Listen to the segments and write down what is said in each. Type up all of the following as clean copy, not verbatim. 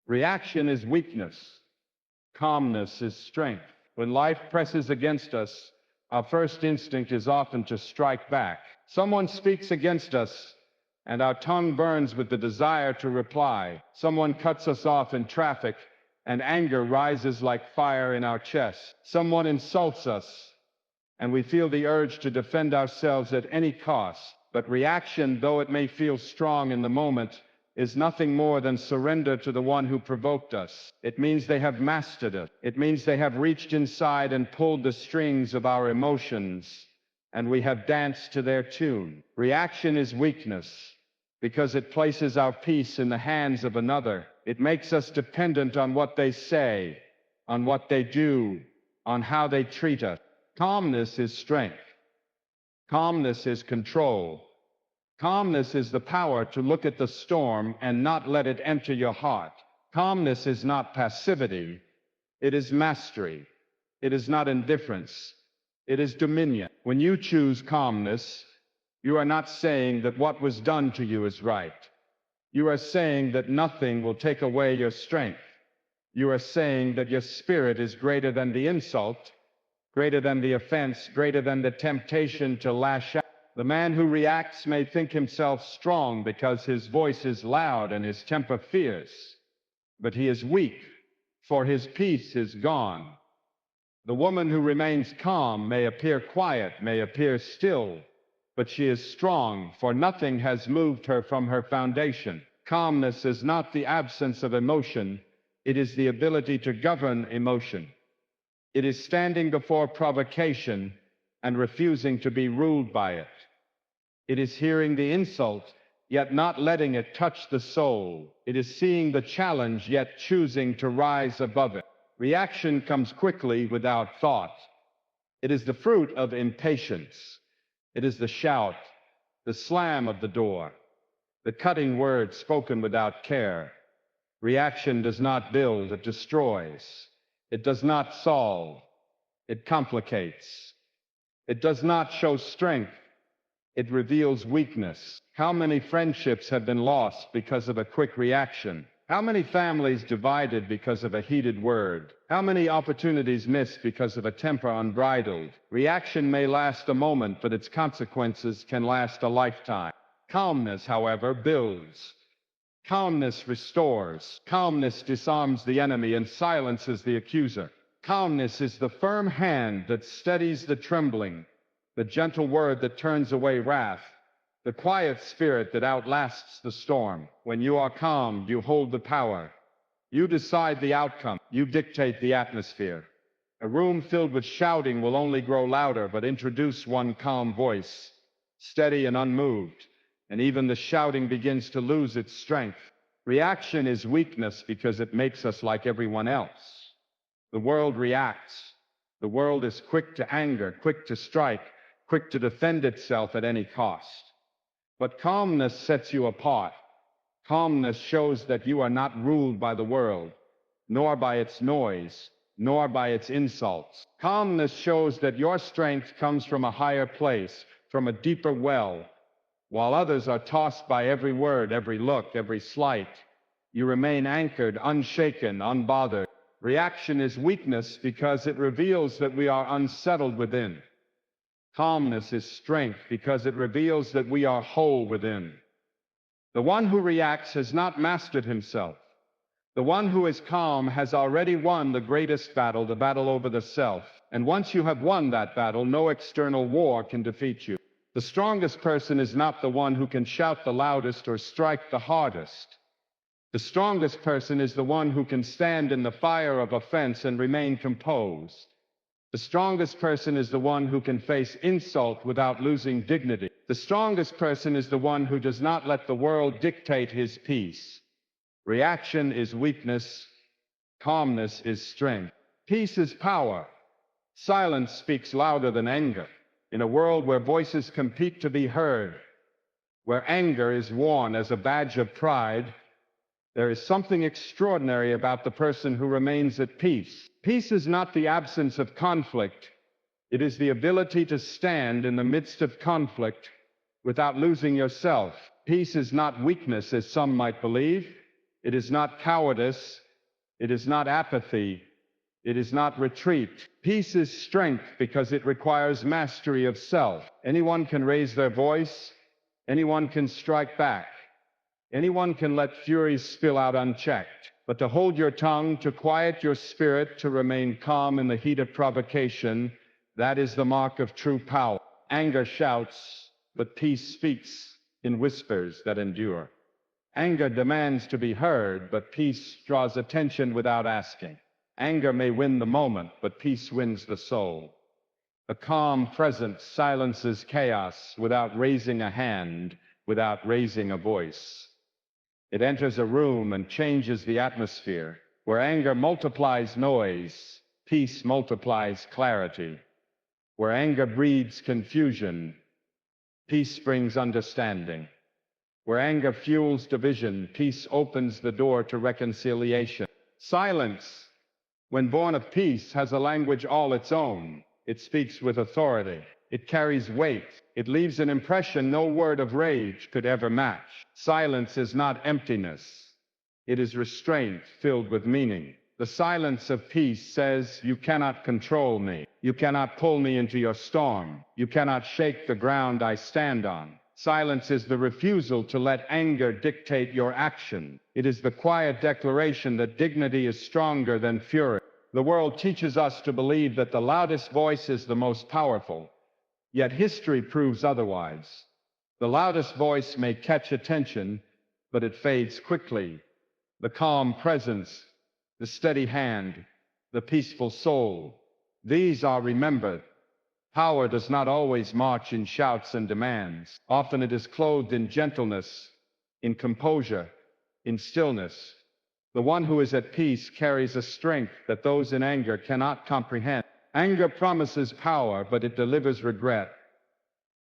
Reaction is weakness. Calmness is strength. When life presses against us, our first instinct is often to strike back. Someone speaks against us, and our tongue burns with the desire to reply. Someone cuts us off in traffic, and anger rises like fire in our chest. Someone insults us, and we feel the urge to defend ourselves at any cost. But reaction, though it may feel strong in the moment, is nothing more than surrender to the one who provoked us. It means they have mastered it. It means they have reached inside and pulled the strings of our emotions, and we have danced to their tune. Reaction is weakness because it places our peace in the hands of another. It makes us dependent on what they say, on what they do, on how they treat us. Calmness is strength. Calmness is control. Calmness is the power to look at the storm and not let it enter your heart. Calmness is not passivity. It is mastery. It is not indifference. It is dominion. When you choose calmness, you are not saying that what was done to you is right. You are saying that nothing will take away your strength. You are saying that your spirit is greater than the insult, greater than the offense, greater than the temptation to lash out. The man who reacts may think himself strong because his voice is loud and his temper fierce, but he is weak, for his peace is gone. The woman who remains calm may appear quiet, may appear still, but she is strong, for nothing has moved her from her foundation. Calmness is not the absence of emotion, it is the ability to govern emotion. It is standing before provocation and refusing to be ruled by it. It is hearing the insult, yet not letting it touch the soul. It is seeing the challenge, yet choosing to rise above it. Reaction comes quickly without thought. It is the fruit of impatience. It is the shout, the slam of the door, the cutting word spoken without care. Reaction does not build, it destroys. It does not solve, it complicates. It does not show strength, it reveals weakness. How many friendships have been lost because of a quick reaction? How many families divided because of a heated word? How many opportunities missed because of a temper unbridled? Reaction may last a moment, but its consequences can last a lifetime. Calmness, however, builds. Calmness restores. Calmness disarms the enemy and silences the accuser. Calmness is the firm hand that steadies the trembling, the gentle word that turns away wrath, the quiet spirit that outlasts the storm. When you are calm, you hold the power. You decide the outcome. You dictate the atmosphere. A room filled with shouting will only grow louder, but introduce one calm voice, steady and unmoved, and even the shouting begins to lose its strength. Reaction is weakness because it makes us like everyone else. The world reacts. The world is quick to anger, quick to strike, quick to defend itself at any cost. But calmness sets you apart. Calmness shows that you are not ruled by the world, nor by its noise, nor by its insults. Calmness shows that your strength comes from a higher place, from a deeper well. While others are tossed by every word, every look, every slight, you remain anchored, unshaken, unbothered. Reaction is weakness because it reveals that we are unsettled within. Calmness is strength because it reveals that we are whole within. The one who reacts has not mastered himself. The one who is calm has already won the greatest battle, the battle over the self. And once you have won that battle, no external war can defeat you. The strongest person is not the one who can shout the loudest or strike the hardest. The strongest person is the one who can stand in the fire of offense and remain composed. The strongest person is the one who can face insult without losing dignity. The strongest person is the one who does not let the world dictate his peace. Reaction is weakness. Calmness is strength. Peace is power. Silence speaks louder than anger. In a world where voices compete to be heard, where anger is worn as a badge of pride, there is something extraordinary about the person who remains at peace. Peace is not the absence of conflict. It is the ability to stand in the midst of conflict without losing yourself. Peace is not weakness, as some might believe. It is not cowardice. It is not apathy. It is not retreat. Peace is strength because it requires mastery of self. Anyone can raise their voice. Anyone can strike back. Anyone can let fury spill out unchecked. But to hold your tongue, to quiet your spirit, to remain calm in the heat of provocation, that is the mark of true power. Anger shouts, but peace speaks in whispers that endure. Anger demands to be heard, but peace draws attention without asking. Anger may win the moment, but peace wins the soul. A calm presence silences chaos without raising a hand, without raising a voice. It enters a room and changes the atmosphere. Where anger multiplies noise, peace multiplies clarity. Where anger breeds confusion, peace brings understanding. Where anger fuels division, peace opens the door to reconciliation. Silence, when born of peace, has a language all its own. It speaks with authority. It carries weight. It leaves an impression no word of rage could ever match. Silence is not emptiness. It is restraint filled with meaning. The silence of peace says, you cannot control me. You cannot pull me into your storm. You cannot shake the ground I stand on. Silence is the refusal to let anger dictate your action. It is the quiet declaration that dignity is stronger than fury. The world teaches us to believe that the loudest voice is the most powerful. Yet history proves otherwise. The loudest voice may catch attention, but it fades quickly. The calm presence, the steady hand, the peaceful soul, these are remembered. Power does not always march in shouts and demands. Often it is clothed in gentleness, in composure, in stillness. The one who is at peace carries a strength that those in anger cannot comprehend. Anger promises power, but it delivers regret.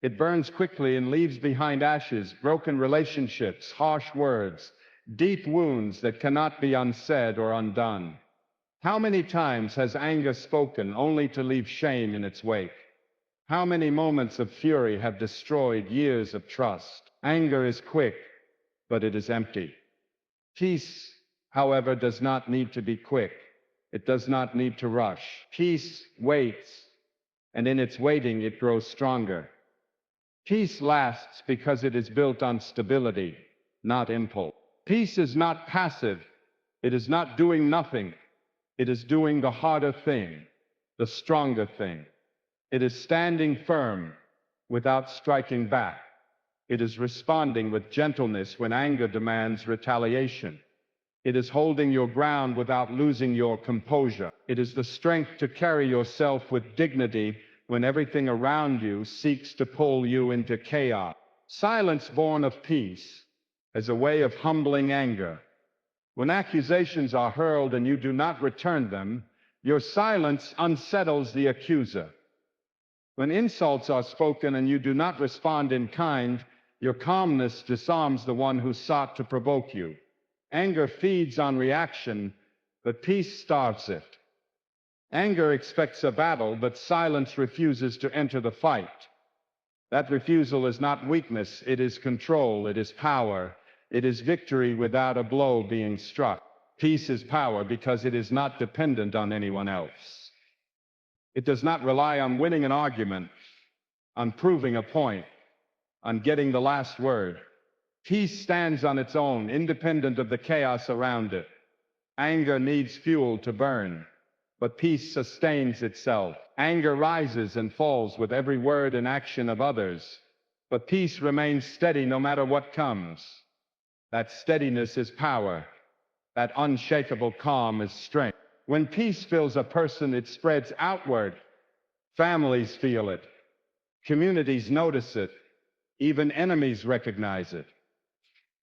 It burns quickly and leaves behind ashes, broken relationships, harsh words, deep wounds that cannot be unsaid or undone. How many times has anger spoken only to leave shame in its wake? How many moments of fury have destroyed years of trust? Anger is quick, but it is empty. Peace, however, does not need to be quick. It does not need to rush. Peace waits, and in its waiting it grows stronger. Peace lasts because it is built on stability, not impulse. Peace is not passive. It is not doing nothing. It is doing the harder thing, the stronger thing. It is standing firm without striking back. It is responding with gentleness when anger demands retaliation. It is holding your ground without losing your composure. It is the strength to carry yourself with dignity when everything around you seeks to pull you into chaos. Silence born of peace is a way of humbling anger. When accusations are hurled and you do not return them, your silence unsettles the accuser. When insults are spoken and you do not respond in kind, your calmness disarms the one who sought to provoke you. Anger feeds on reaction, but peace starves it. Anger expects a battle, but silence refuses to enter the fight. That refusal is not weakness, it is control, it is power, it is victory without a blow being struck. Peace is power because it is not dependent on anyone else. It does not rely on winning an argument, on proving a point, on getting the last word. Peace stands on its own, independent of the chaos around it. Anger needs fuel to burn, but peace sustains itself. Anger rises and falls with every word and action of others, but peace remains steady no matter what comes. That steadiness is power. That unshakable calm is strength. When peace fills a person, it spreads outward. Families feel it. Communities notice it. Even enemies recognize it.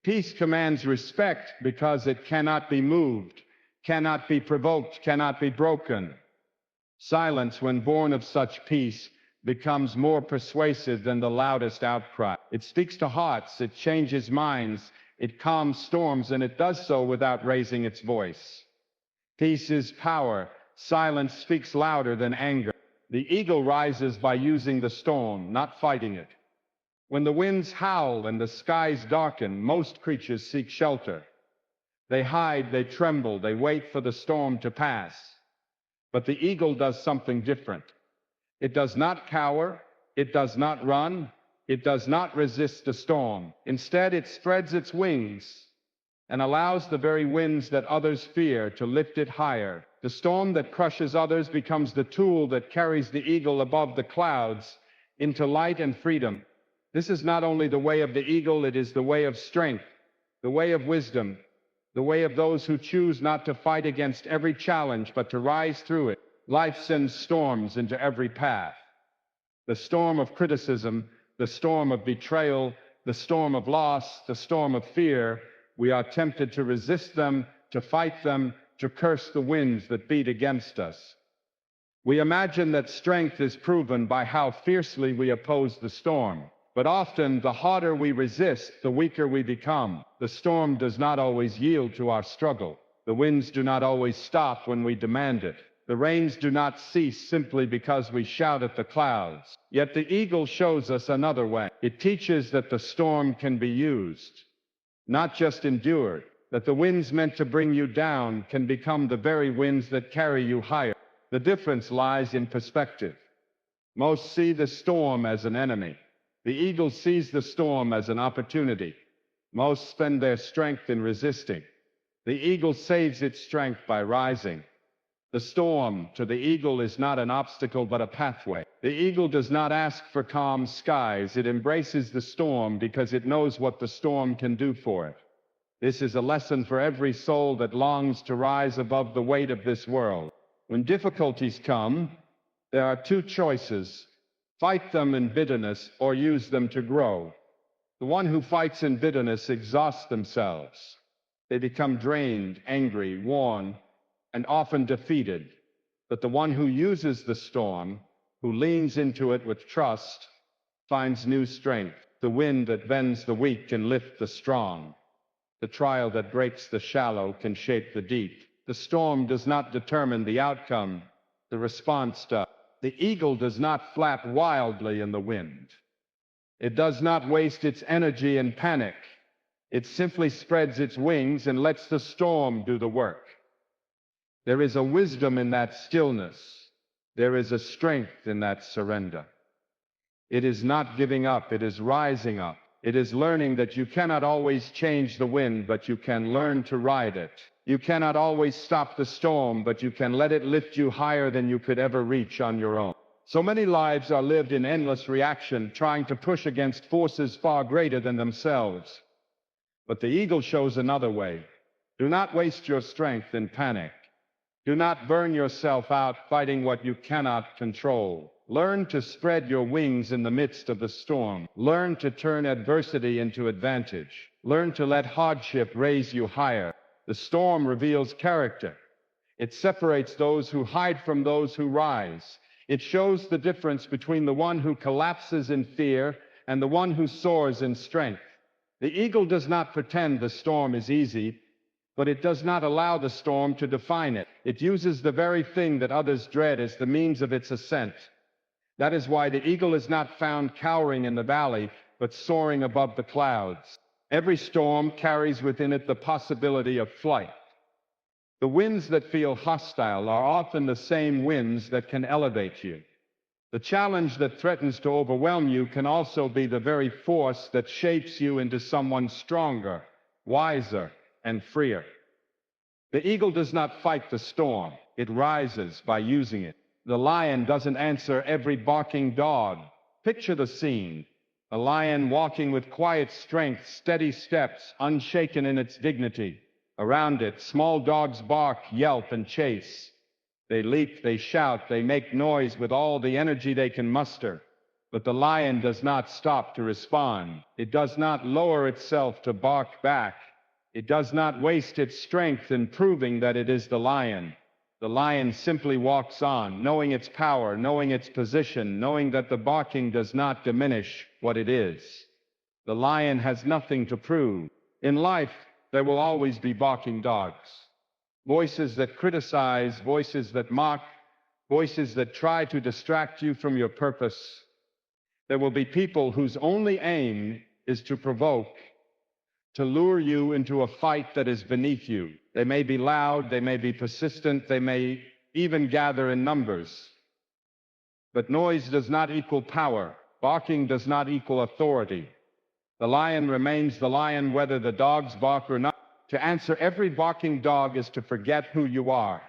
Peace commands respect because it cannot be moved, cannot be provoked, cannot be broken. Silence, when born of such peace, becomes more persuasive than the loudest outcry. It speaks to hearts, it changes minds, it calms storms, and it does so without raising its voice. Peace is power. Silence speaks louder than anger. The eagle rises by using the storm, not fighting it. When the winds howl and the skies darken, most creatures seek shelter. They hide, they tremble, they wait for the storm to pass. But the eagle does something different. It does not cower, it does not run, it does not resist the storm. Instead, it spreads its wings and allows the very winds that others fear to lift it higher. The storm that crushes others becomes the tool that carries the eagle above the clouds into light and freedom. This is not only the way of the eagle, it is the way of strength, the way of wisdom, the way of those who choose not to fight against every challenge, but to rise through it. Life sends storms into every path. The storm of criticism, the storm of betrayal, the storm of loss, the storm of fear. We are tempted to resist them, to fight them, to curse the winds that beat against us. We imagine that strength is proven by how fiercely we oppose the storm. But often, the harder we resist, the weaker we become. The storm does not always yield to our struggle. The winds do not always stop when we demand it. The rains do not cease simply because we shout at the clouds. Yet the eagle shows us another way. It teaches that the storm can be used, not just endured. That the winds meant to bring you down can become the very winds that carry you higher. The difference lies in perspective. Most see the storm as an enemy. The eagle sees the storm as an opportunity. Most spend their strength in resisting. The eagle saves its strength by rising. The storm, to the eagle, is not an obstacle but a pathway. The eagle does not ask for calm skies. It embraces the storm because it knows what the storm can do for it. This is a lesson for every soul that longs to rise above the weight of this world. When difficulties come, there are two choices: fight them in bitterness or use them to grow. The one who fights in bitterness exhausts themselves. They become drained, angry, worn, and often defeated. But the one who uses the storm, who leans into it with trust, finds new strength. The wind that bends the weak can lift the strong. The trial that breaks the shallow can shape the deep. The storm does not determine the outcome. The response does. The eagle does not flap wildly in the wind. It does not waste its energy in panic. It simply spreads its wings and lets the storm do the work. There is a wisdom in that stillness. There is a strength in that surrender. It is not giving up, it is rising up. It is learning that you cannot always change the wind, but you can learn to ride it. You cannot always stop the storm, but you can let it lift you higher than you could ever reach on your own. So many lives are lived in endless reaction, trying to push against forces far greater than themselves. But the eagle shows another way. Do not waste your strength in panic. Do not burn yourself out fighting what you cannot control. Learn to spread your wings in the midst of the storm. Learn to turn adversity into advantage. Learn to let hardship raise you higher. The storm reveals character. It separates those who hide from those who rise. It shows the difference between the one who collapses in fear and the one who soars in strength. The eagle does not pretend the storm is easy, but it does not allow the storm to define it. It uses the very thing that others dread as the means of its ascent. That is why the eagle is not found cowering in the valley, but soaring above the clouds. Every storm carries within it the possibility of flight. The winds that feel hostile are often the same winds that can elevate you. The challenge that threatens to overwhelm you can also be the very force that shapes you into someone stronger, wiser, and freer. The eagle does not fight the storm. It rises by using it. The lion doesn't answer every barking dog. Picture the scene. A lion walking with quiet strength, steady steps, unshaken in its dignity. Around it, small dogs bark, yelp, and chase. They leap, they shout, they make noise with all the energy they can muster. But the lion does not stop to respond. It does not lower itself to bark back. It does not waste its strength in proving that it is the lion. The lion simply walks on, knowing its power, knowing its position, knowing that the barking does not diminish what it is. The lion has nothing to prove. In life, there will always be barking dogs. Voices that criticize, voices that mock, voices that try to distract you from your purpose. There will be people whose only aim is to provoke, to lure you into a fight that is beneath you. They may be loud, they may be persistent, they may even gather in numbers. But noise does not equal power. Barking does not equal authority. The lion remains the lion whether the dogs bark or not. To answer every barking dog is to forget who you are.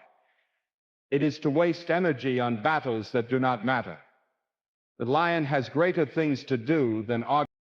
It is to waste energy on battles that do not matter. The lion has greater things to do than argue.